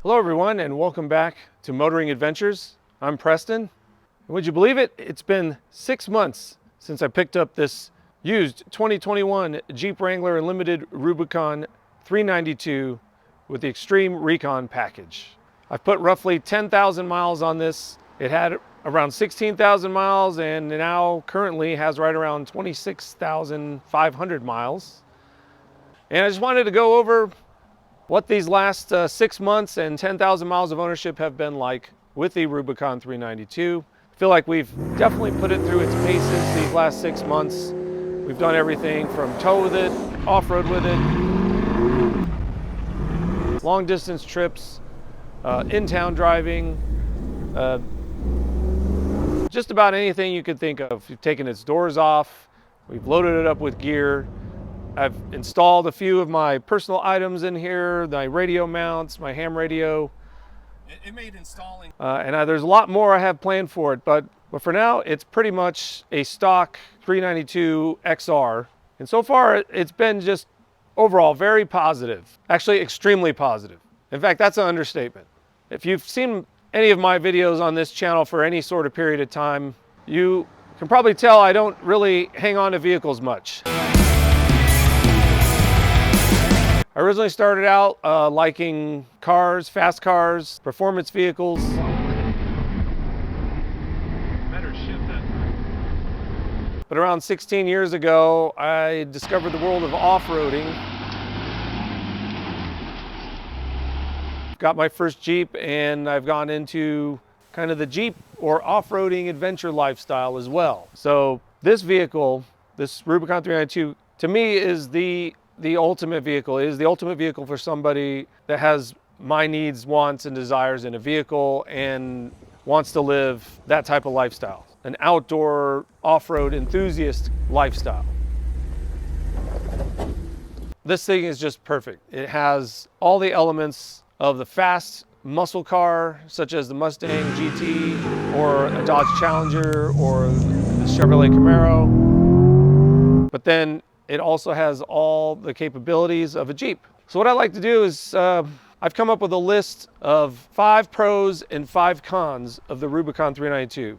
Hello everyone and welcome back to Motoring Adventures. I'm Preston. And would you believe it? It's been 6 months since I picked up this used 2021 Jeep Wrangler Unlimited Rubicon 392 with the Xtreme Recon package. I've put roughly 10,000 miles on this. It had around 16,000 miles and now currently has right around 26,500 miles. And I just wanted to go over what these last 6 months and 10,000 miles of ownership have been like with the Rubicon 392. I feel like we've definitely put it through its paces these last 6 months. We've done everything from tow with it, off-road with it, long distance trips, in-town driving, just about anything you could think of. We've taken its doors off, we've loaded it up with gear. I've installed a few of my personal items in here, my radio mounts, my ham radio. It made installing. There's a lot more I have planned for it, but for now, it's pretty much a stock 392 XR. And so far, it's been just overall very positive, actually extremely positive. In fact, that's an understatement. If you've seen any of my videos on this channel for any sort of period of time, you can probably tell I don't really hang on to vehicles much. I originally started out liking cars, fast cars, performance vehicles. Better shift that time. But around 16 years ago, I discovered the world of off-roading. Got my first Jeep and I've gone into kind of the Jeep or off-roading adventure lifestyle as well. So this vehicle, this Rubicon 392, to me is the ultimate vehicle. It is the ultimate vehicle for somebody that has my needs, wants, and desires in a vehicle and wants to live that type of lifestyle, an outdoor off-road enthusiast lifestyle. This thing is just perfect. It has all the elements of the fast muscle car, such as the Mustang GT or a Dodge Challenger or the Chevrolet Camaro, but then it also has all the capabilities of a Jeep. So what I like to do is I've come up with a list of 5 pros and 5 cons of the Rubicon 392.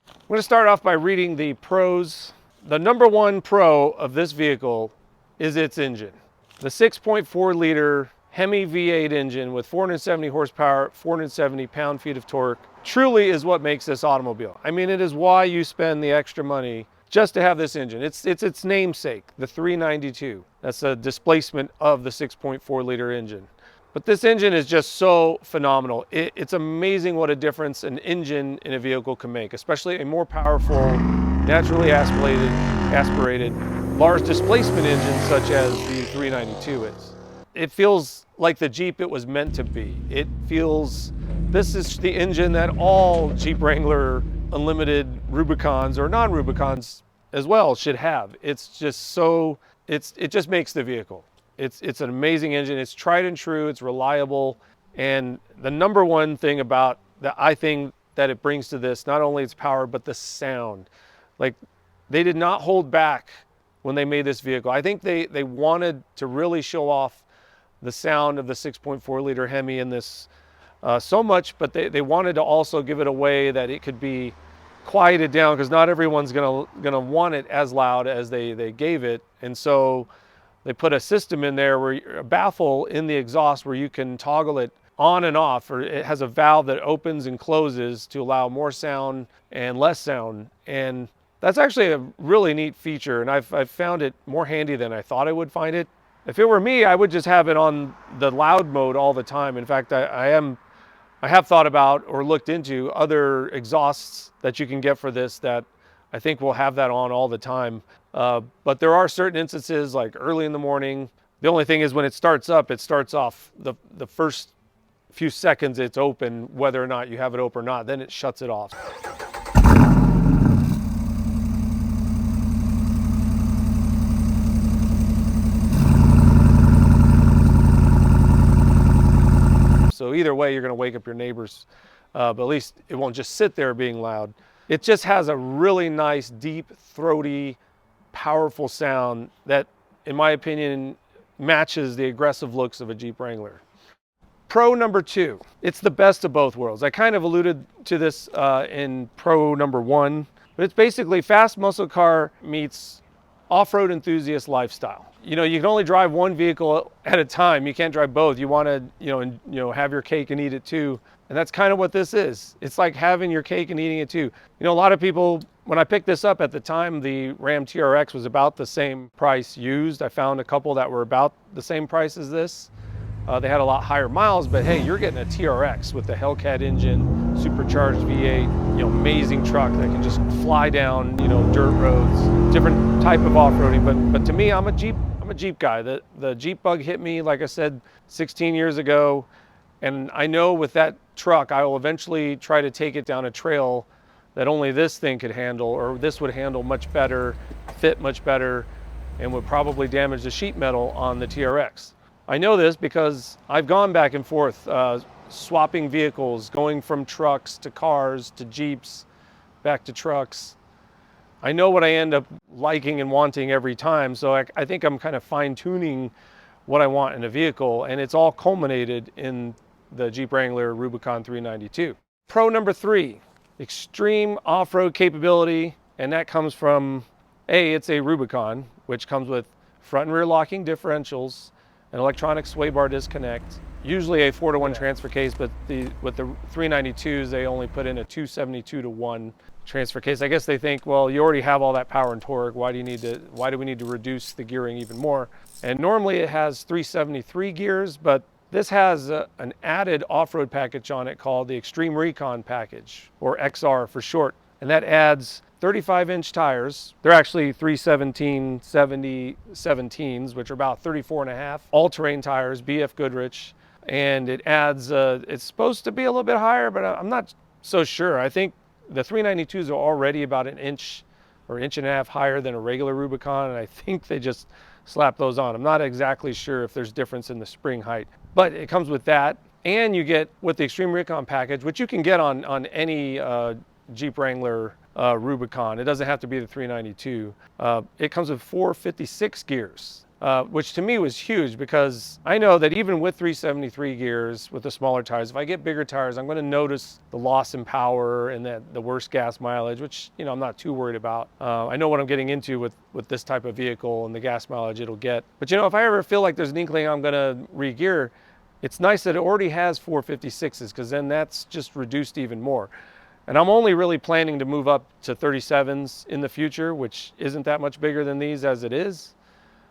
I'm going to start off by reading the pros. The number one pro of this vehicle is its engine. The 6.4 liter Hemi V8 engine with 470 horsepower, 470 pound-feet of torque truly is what makes this automobile. I mean, it is why you spend the extra money just to have this engine. It's its namesake, the 392. That's a displacement of the 6.4 liter engine. But this engine is just so phenomenal. It's amazing what a difference an engine in a vehicle can make, especially a more powerful, naturally aspirated, large displacement engine such as the 392 is. It feels like the Jeep it was meant to be. It feels, this is the engine that all Jeep Wrangler Unlimited Rubicons or non-Rubicons as well should have. It's just so, it just makes the vehicle. It's an amazing engine. It's tried and true, it's reliable. And the number one thing about that I think that it brings to this, not only its power, but the sound. Like, they did not hold back when they made this vehicle. I think they wanted to really show off the sound of the 6.4 liter Hemi in this so much, but they wanted to also give it a way that it could be quieted down, because not everyone's gonna want it as loud as they gave it. And so they put a system in there, where a baffle in the exhaust where you can toggle it on and off, or it has a valve that opens and closes to allow more sound and less sound. And that's actually a really neat feature, and I've found it more handy than I thought I would find it. If it were me, I would just have it on the loud mode all the time. In fact, I have thought about or looked into other exhausts that you can get for this that I think will have that on all the time. But there are certain instances, like early in the morning. The only thing is when it starts up, it starts off the first few seconds it's open, whether or not you have it open or not, then it shuts it off. So either way, you're going to wake up your neighbors, but at least it won't just sit there being loud. It just has a really nice, deep, throaty, powerful sound that, in my opinion, matches the aggressive looks of a Jeep Wrangler. Pro number 2. It's the best of both worlds. I kind of alluded to this in Pro number 1, but it's basically fast muscle car meets off-road enthusiast lifestyle. You know, you can only drive one vehicle at a time. You can't drive both. You want to, have your cake and eat it too. And that's kind of what this is. It's like having your cake and eating it too. You know, a lot of people, when I picked this up at the time, the Ram TRX was about the same price used. I found a couple that were about the same price as this. They had a lot higher miles, but hey, you're getting a TRX with the Hellcat engine, supercharged V8, amazing truck that can just fly down, dirt roads, different type of off-roading. But to me, I'm a Jeep guy. The Jeep bug hit me, like I said, 16 years ago. And I know with that truck, I will eventually try to take it down a trail that only this thing could handle, or this would handle much better, fit much better, and would probably damage the sheet metal on the TRX. I know this because I've gone back and forth, swapping vehicles, going from trucks to cars to Jeeps, back to trucks. I know what I end up liking and wanting every time, so I think I'm kind of fine-tuning what I want in a vehicle, and it's all culminated in the Jeep Wrangler Rubicon 392. Pro number 3, extreme off-road capability, and that comes from, it's a Rubicon, which comes with front and rear locking differentials, an electronic sway bar disconnect, usually a 4-to-1 transfer case, but with the 392s, they only put in a 272-to-1 transfer case. I guess they think, well, you already have all that power and torque. Why do we need to reduce the gearing even more? And normally it has 373 gears, but this has an added off-road package on it called the Xtreme Recon package, or XR for short. And that adds 35-inch tires. They're actually 317/70/17s, which are about 34.5. All-terrain tires, BF Goodrich. And it adds, it's supposed to be a little bit higher, but I'm not so sure. I think the 392s are already about an inch or inch and a half higher than a regular Rubicon, and I think they just slap those on. I'm not exactly sure if there's difference in the spring height, but it comes with that. And you get with the Xtreme Recon package, which you can get on any Jeep Wrangler Rubicon. It doesn't have to be the 392. It comes with 456 gears, which to me was huge because I know that even with 373 gears with the smaller tires, if I get bigger tires, I'm going to notice the loss in power and the worse gas mileage, which I'm not too worried about. I know what I'm getting into with this type of vehicle and the gas mileage it'll get. But if I ever feel like there's an inkling I'm going to re-gear, it's nice that it already has 456s, because then that's just reduced even more. And I'm only really planning to move up to 37s in the future, which isn't that much bigger than these as it is.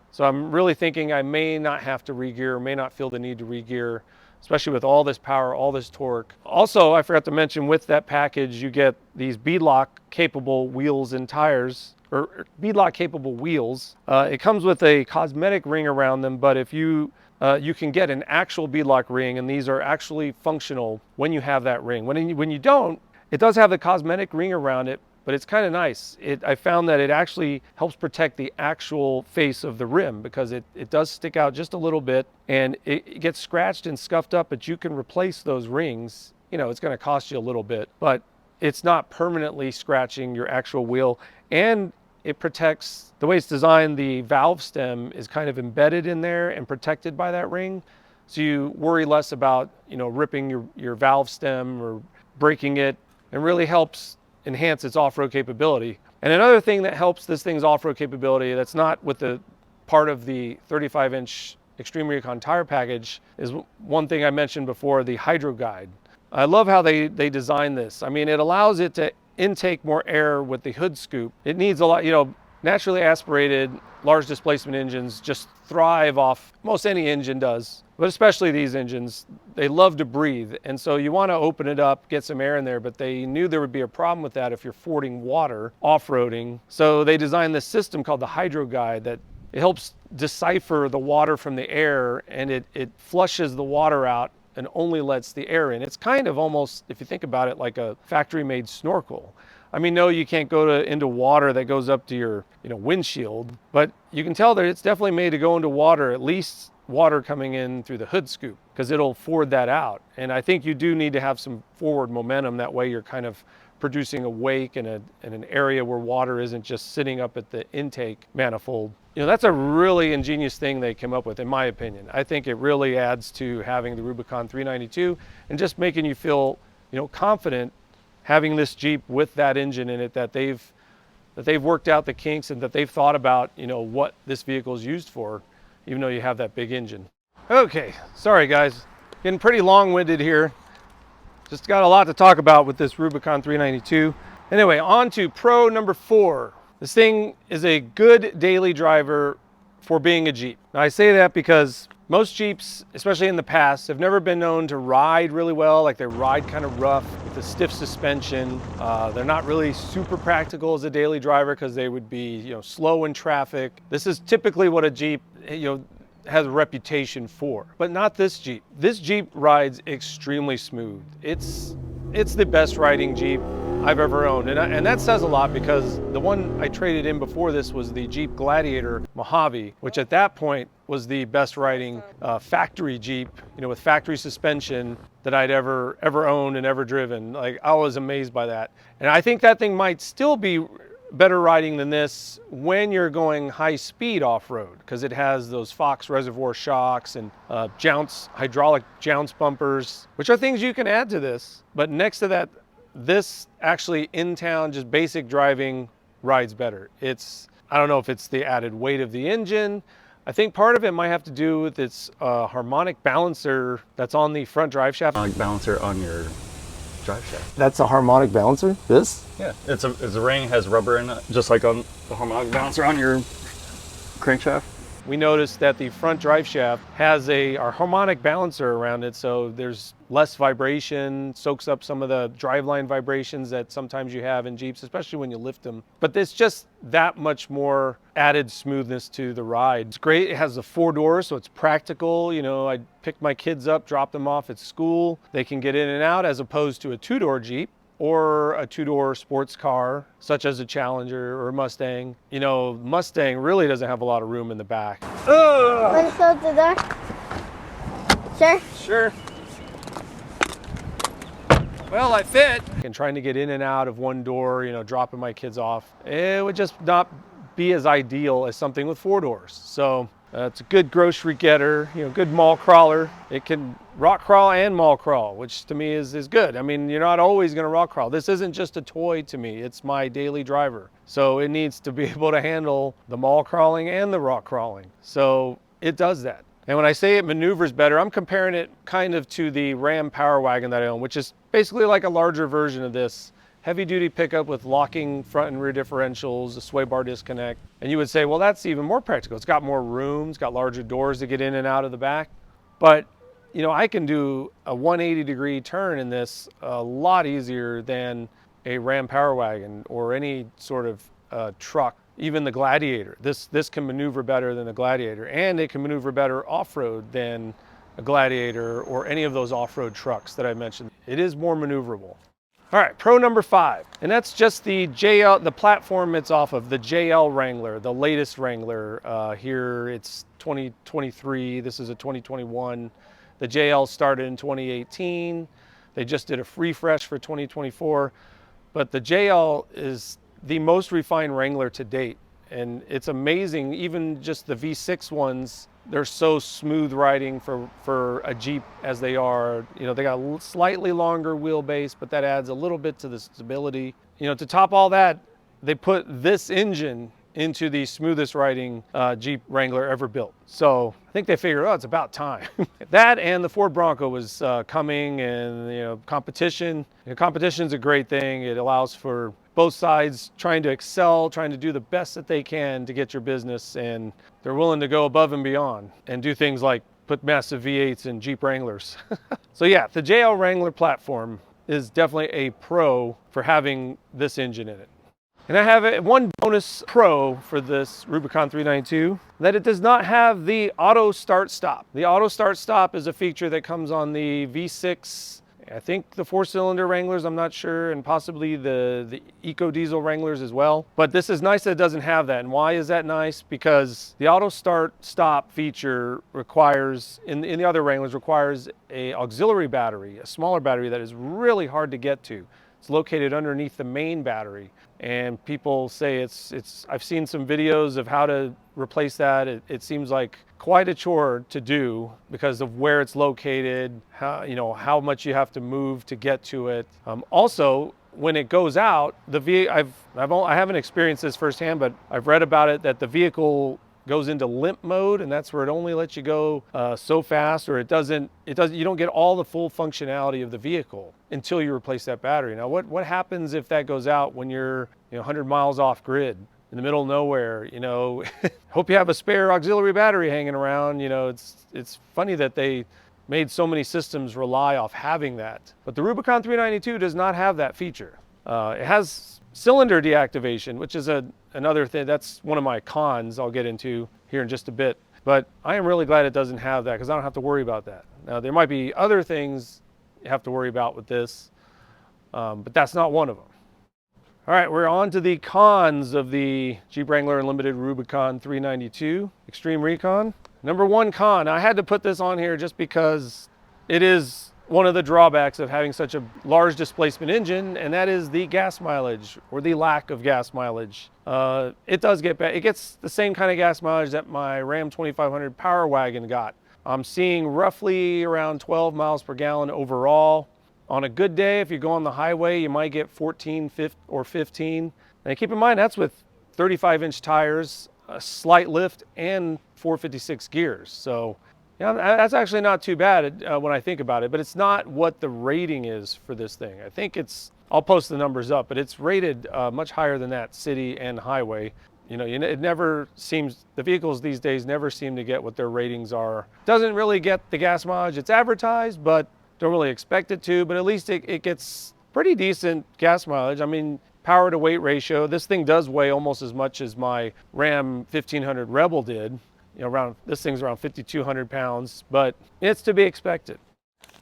So I'm really thinking I may not have to re-gear, may not feel the need to re-gear, especially with all this power, all this torque. Also, I forgot to mention, with that package, you get these beadlock capable wheels and tires, or beadlock capable wheels. It comes with a cosmetic ring around them, but if you can get an actual beadlock ring, and these are actually functional when you have that ring. When you don't, it does have the cosmetic ring around it, but it's kind of nice. I found that it actually helps protect the actual face of the rim, because it does stick out just a little bit, and it gets scratched and scuffed up, but you can replace those rings. It's going to cost you a little bit, but it's not permanently scratching your actual wheel. And it protects, the way it's designed, the valve stem is kind of embedded in there and protected by that ring. So you worry less about, ripping your valve stem or breaking it, and really helps enhance its off-road capability. And another thing that helps this thing's off-road capability that's not with the part of the 35-inch Xtreme Recon tire package is one thing I mentioned before, the Hydro Guide. I love how they designed this. I mean, it allows it to intake more air with the hood scoop. It needs a lot, naturally aspirated, large displacement engines just thrive off, most any engine does, but especially these engines, they love to breathe. And so you want to open it up, get some air in there, but they knew there would be a problem with that if you're fording water, off-roading. So they designed this system called the Hydro Guide that it helps decipher the water from the air, and it flushes the water out and only lets the air in. It's kind of almost, if you think about it, like a factory-made snorkel. I mean, no, you can't go into water that goes up to your windshield, but you can tell that it's definitely made to go into water, at least water coming in through the hood scoop. because it'll forward that out. And I think you do need to have some forward momentum. That way you're kind of producing a wake in an area where water isn't just sitting up at the intake manifold. You know, that's a really ingenious thing they came up with, in my opinion. I think it really adds to having the Rubicon 392 and just making you feel, you know, confident having this Jeep with that engine in it, that they've worked out the kinks and that they've thought about, you know, what this vehicle is used for, even though you have that big engine. Okay, sorry guys, getting pretty long-winded here. Just got a lot to talk about with this Rubicon 392. Anyway, on to pro number 4. This thing is a good daily driver for being a Jeep. Now I say that because most Jeeps, especially in the past, have never been known to ride really well. Like they ride kind of rough with a stiff suspension. They're not really super practical as a daily driver because they would be, you know, slow in traffic. This is typically what a Jeep, you know, has a reputation for, but not this Jeep. This Jeep rides extremely smooth. It's the best riding Jeep I've ever owned, and that says a lot because the one I traded in before this was the Jeep Gladiator Mojave, which at that point was the best riding factory Jeep, you know, with factory suspension that I'd ever owned and ever driven. Like, I was amazed by that, and I think that thing might still be better riding than this when you're going high speed off-road, because it has those Fox reservoir shocks and hydraulic jounce bumpers, which are things you can add to this. But next to that, this actually in town, just basic driving, rides better. I don't know if it's the added weight of the engine. I think part of it might have to do with its harmonic balancer that's on the front drive shaft. Harmonic balancer on your drive shaft. That's a harmonic balancer? This? Yeah, it's a ring, has rubber in it, just like on the harmonic balancer on your crankshaft. We noticed that the front drive shaft has a harmonic balancer around it, so there's less vibration, soaks up some of the driveline vibrations that sometimes you have in Jeeps, especially when you lift them. But it's just that much more added smoothness to the ride. It's great. It has a 4-door, so it's practical. You know, I pick my kids up, drop them off at school. They can get in and out, as opposed to a 2-door Jeep or a 2-door sports car, such as a Challenger or a Mustang. You know, Mustang really doesn't have a lot of room in the back. Want to close the door? Sure? Sure. Well, I fit. And trying to get in and out of one door, you know, dropping my kids off, it would just not be as ideal as something with 4 doors. So it's a good grocery getter, you know, good mall crawler. It can rock crawl and mall crawl, which to me is good. I mean, you're not always going to rock crawl. This isn't just a toy to me. It's my daily driver. So it needs to be able to handle the mall crawling and the rock crawling. So it does that. And when I say it maneuvers better, I'm comparing it kind of to the Ram Power Wagon that I own, which is basically like a larger version of this. Heavy duty pickup with locking front and rear differentials, a sway bar disconnect. And you would say, well, that's even more practical. It's got more room, it's got larger doors to get in and out of the back. But, you know, I can do a 180-degree turn in this a lot easier than a Ram Power Wagon or any sort of truck, even the Gladiator. This can maneuver better than the Gladiator, and it can maneuver better off-road than a Gladiator or any of those off-road trucks that I mentioned. It is more maneuverable. All right, pro number 5, and that's just the platform it's off of, the JL Wrangler, the latest Wrangler. Here it's 2023, this is a 2021. The JL started in 2018. They just did a refresh for 2024, but the JL is the most refined Wrangler to date. And it's amazing, even just the V6 ones, they're so smooth riding for a Jeep as they are. You know, they got a slightly longer wheelbase, but that adds a little bit to the stability. You know, to top all that, they put this engine into the smoothest riding Jeep Wrangler ever built. So I think they figured, oh, it's about time. That and the Ford Bronco was coming, and, you know, competition. You know, competition's a great thing. It allows for both sides trying to excel, trying to do the best that they can to get your business, and they're willing to go above and beyond and do things like put massive V8s in Jeep Wranglers. So yeah, the JL Wrangler platform is definitely a pro for having this engine in it. And I have one bonus pro for this Rubicon 392, that it does not have the auto start stop. The auto start stop is a feature that comes on the V6 I think the 4-cylinder Wranglers, I'm not sure, and possibly the Eco Diesel Wranglers as well. But this is nice that it doesn't have that. And why is that nice? Because the auto start stop feature requires, in the other Wranglers, requires a auxiliary battery, a smaller battery that is really hard to get to. It's located underneath the main battery. And people say I've seen some videos of how to replace that. It seems like quite a chore to do because of where it's located, how much you have to move to get to it. Also, when it goes out, I haven't experienced this firsthand, but I've read about it that the vehicle goes into limp mode, and that's where it only lets you go so fast, or you don't get all the full functionality of the vehicle until you replace that battery. Now, what happens if that goes out when you're 100 miles off grid in the middle of nowhere? Hope you have a spare auxiliary battery hanging around. It's funny that they made so many systems rely off having that, but the Rubicon 392 does not have that feature. It has cylinder deactivation, which is another thing. That's one of my cons I'll get into here in just a bit. But I am really glad it doesn't have that because I don't have to worry about that. Now, there might be other things you have to worry about with this, but that's not one of them. All right, we're on to the cons of the Jeep Wrangler Unlimited Rubicon 392 Xtreme Recon. Number one con, I had to put this on here just because it is one of the drawbacks of having such a large displacement engine, and that is the gas mileage, or the lack of gas mileage. It does get bad. It gets the same kind of gas mileage that my Ram 2500 Power Wagon got. I'm seeing roughly around 12 miles per gallon overall. On a good day, if you go on the highway, you might get 14 or 15. And keep in mind, that's with 35-inch tires, a slight lift, and 456 gears. So that's actually not too bad when I think about it, but it's not what the rating is for this thing. I think I'll post the numbers up, but it's rated much higher than that, city and highway. It never seems, the vehicles these days never seem to get what their ratings are. Doesn't really get the gas mileage it's advertised, but don't really expect it to, but at least it gets pretty decent gas mileage. I mean, power to weight ratio, this thing does weigh almost as much as my Ram 1500 Rebel did. This thing's around 5,200 pounds, but it's to be expected.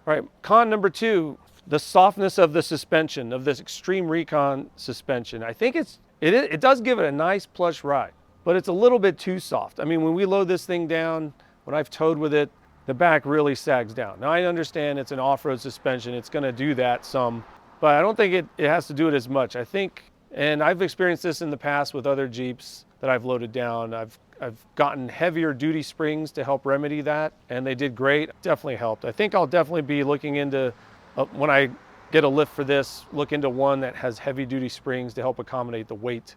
All right, con number two, the softness of the suspension, of this Xtreme Recon suspension. I think it does give it a nice plush ride, but it's a little bit too soft. I mean, when we load this thing down, when I've towed with it, the back really sags down. Now, I understand it's an off-road suspension. It's gonna do that some, but I don't think it has to do it as much. I think, and I've experienced this in the past with other Jeeps that I've loaded down. I've gotten heavier duty springs to help remedy that, and they did great. Definitely helped. I think I'll definitely be looking into, when I get a lift for this, look into one that has heavy duty springs to help accommodate the weight.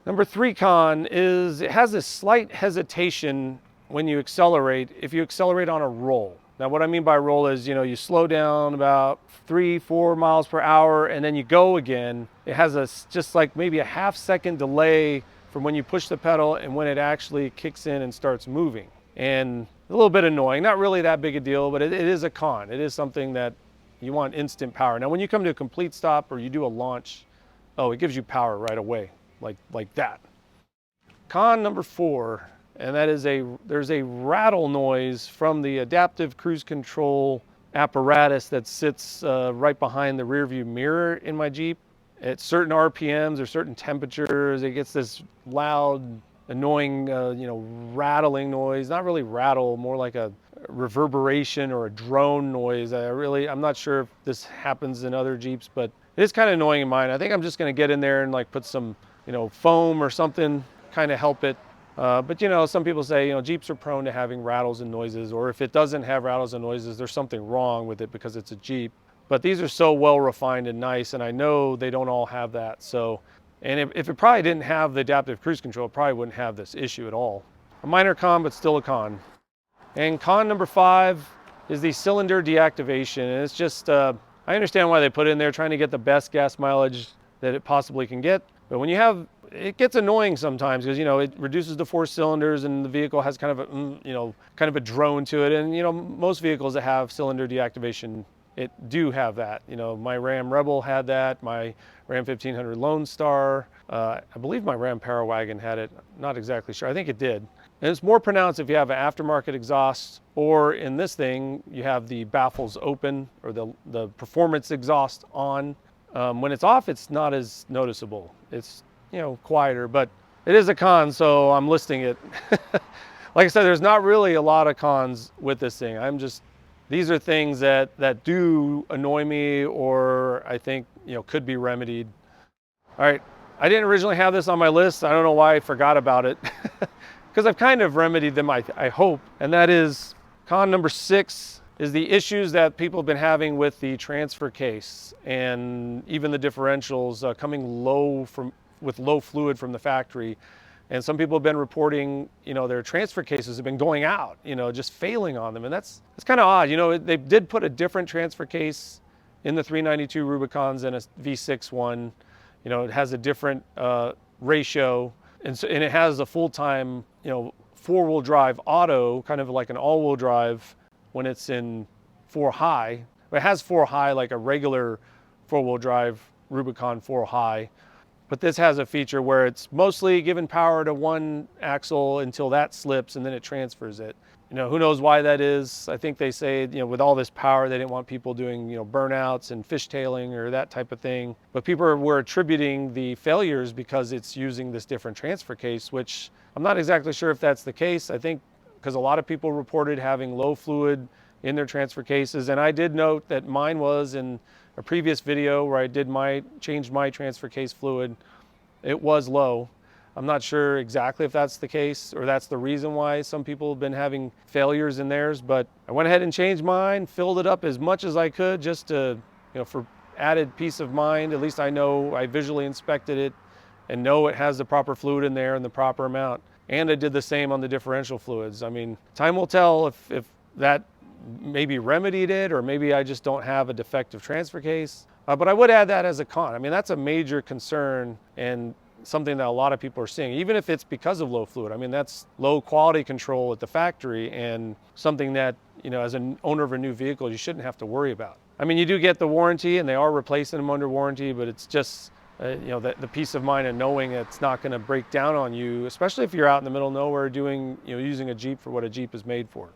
Number three con is it has this slight hesitation when you accelerate, if you accelerate on a roll. Now, what I mean by roll is, you slow down about 3-4 miles per hour and then you go again. It has just like maybe a half-second delay from when you push the pedal and when it actually kicks in and starts moving. And a little bit annoying, not really that big a deal, but it is a con. It is something that you want instant power. Now, when you come to a complete stop or you do a launch, it gives you power right away, like that. Con number four, and that is there's a rattle noise from the adaptive cruise control apparatus that sits right behind the rear view mirror in my Jeep. At certain RPMs or certain temperatures, it gets this loud, annoying, rattling noise. Not really rattle, more like a reverberation or a drone noise. I'm not sure if this happens in other Jeeps, but it is kind of annoying in mine. I think I'm just going to get in there and put some, foam or something, kind of help it. But some people say, Jeeps are prone to having rattles and noises, or if it doesn't have rattles and noises, there's something wrong with it because it's a Jeep. But these are so well refined and nice, and I know they don't all have that. So, and if it probably didn't have the adaptive cruise control, it probably wouldn't have this issue at all. A minor con, but still a con. And con number five is the cylinder deactivation. And it's just, I understand why they put it in there, trying to get the best gas mileage that it possibly can get. But when it gets annoying sometimes because, it reduces to 4 cylinders and the vehicle has kind of a drone to it. And, most vehicles that have cylinder deactivation, it do have that. My Ram Rebel had that, my Ram 1500 Lone Star, I believe my Ram Power Wagon had it, not exactly sure, I think it did. And it's more pronounced if you have an aftermarket exhaust, or in this thing, you have the baffles open or the performance exhaust on. When it's off, it's not as noticeable. It's, you know, quieter, but it is a con, so I'm listing it. Like I said, there's not really a lot of cons with this thing. These are things that do annoy me, or I think, you know, could be remedied. All right, I didn't originally have this on my list. I don't know why I forgot about it. Because I've kind of remedied them, I hope. And that is con number 6 is the issues that people have been having with the transfer case and even the differentials coming low with low fluid from the factory. And some people have been reporting, you know, their transfer cases have been going out, you know, just failing on them. And that's kind of odd. You know, they did put a different transfer case in the 392 Rubicons than a V6 one. You know, it has a different ratio. And it has a full-time, you know, 4-wheel drive auto, kind of like an all-wheel drive when it's in 4 high. It has 4 high like a regular 4-wheel drive Rubicon 4 high. But this has a feature where it's mostly giving power to one axle until that slips and then it transfers it. You know, who knows why that is. I think they say, you know, with all this power, they didn't want people doing, you know, burnouts and fishtailing or that type of thing. But people were attributing the failures because it's using this different transfer case, which I'm not exactly sure if that's the case. I think because a lot of people reported having low fluid in their transfer cases. And I did note that mine was in a previous video where I changed my transfer case fluid. It was low. I'm not sure exactly if that's the case or that's the reason why some people have been having failures in theirs, but I went ahead and changed mine, filled it up as much as I could just to, you know, for added peace of mind. At least I know I visually inspected it and know it has the proper fluid in there and the proper amount. And I did the same on the differential fluids. I mean, time will tell if that maybe remedied it, or maybe I just don't have a defective transfer case. But I would add that as a con. I mean, that's a major concern and something that a lot of people are seeing, even if it's because of low fluid. I mean, that's low quality control at the factory and something that, you know, as an owner of a new vehicle, you shouldn't have to worry about. I mean, you do get the warranty and they are replacing them under warranty, but it's just, you know, the peace of mind of knowing it's not going to break down on you, especially if you're out in the middle of nowhere doing, you know, using a Jeep for what a Jeep is made for.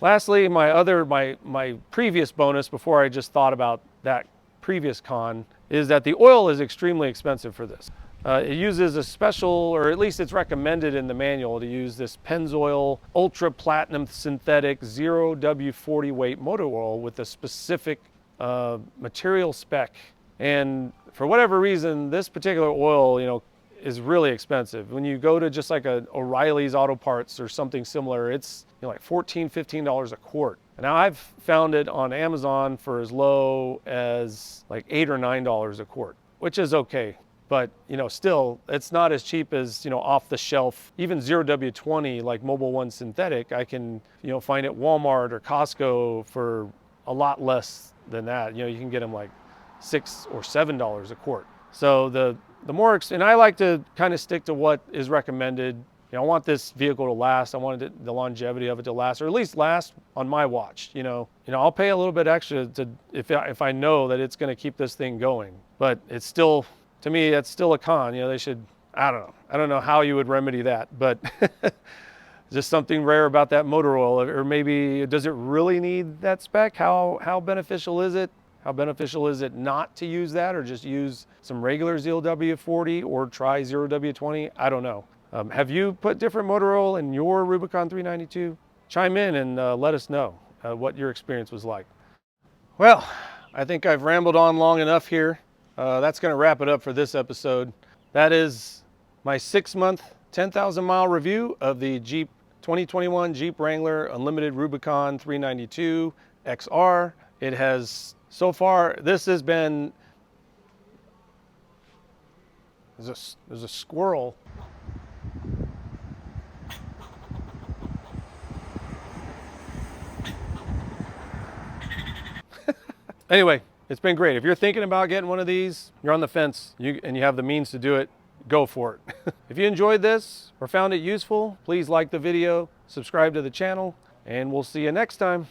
Lastly, my previous bonus before I just thought about that previous con is that the oil is extremely expensive for this. It uses a special, or at least it's recommended in the manual, to use this Pennzoil Ultra Platinum Synthetic 0W40 weight motor oil with a specific material spec. And for whatever reason, this particular oil, you know, is really expensive. When you go to just like a O'Reilly's Auto Parts or something similar, it's, you know, like $14, $15 a quart. And now I've found it on Amazon for as low as like $8 or $9 a quart, which is okay. But, you know, still, it's not as cheap as, you know, off the shelf. Even 0W20, like Mobil 1 synthetic, I can, you know, find at Walmart or Costco for a lot less than that. You know, you can get them like $6 or $7 a quart. So the more, and I like to kind of stick to what is recommended. You know, I want this vehicle to last. I wanted the longevity of it to last, or at least last on my watch. You know, I'll pay a little bit extra if I know that it's going to keep this thing going. But it's still, to me, that's still a con. You know, they should, I don't know how you would remedy that, but just something rare about that motor oil. Or maybe, does it really need that spec? How beneficial is it? How beneficial is it not to use that, or just use some regular ZLW40 or try 0W20? I don't know. Have you put different motor oil in your Rubicon 392? Chime in and let us know what your experience was like. Well, I think I've rambled on long enough here. That's going to wrap it up for this episode. That is my 6-month, 10,000 mile review of the 2021 Jeep Wrangler Unlimited Rubicon 392 XR. It has, so far, this has been, there's a squirrel. Anyway, it's been great. If you're thinking about getting one of these, you're on the fence, and you have the means to do it, go for it. If you enjoyed this or found it useful, please like the video, subscribe to the channel, and we'll see you next time.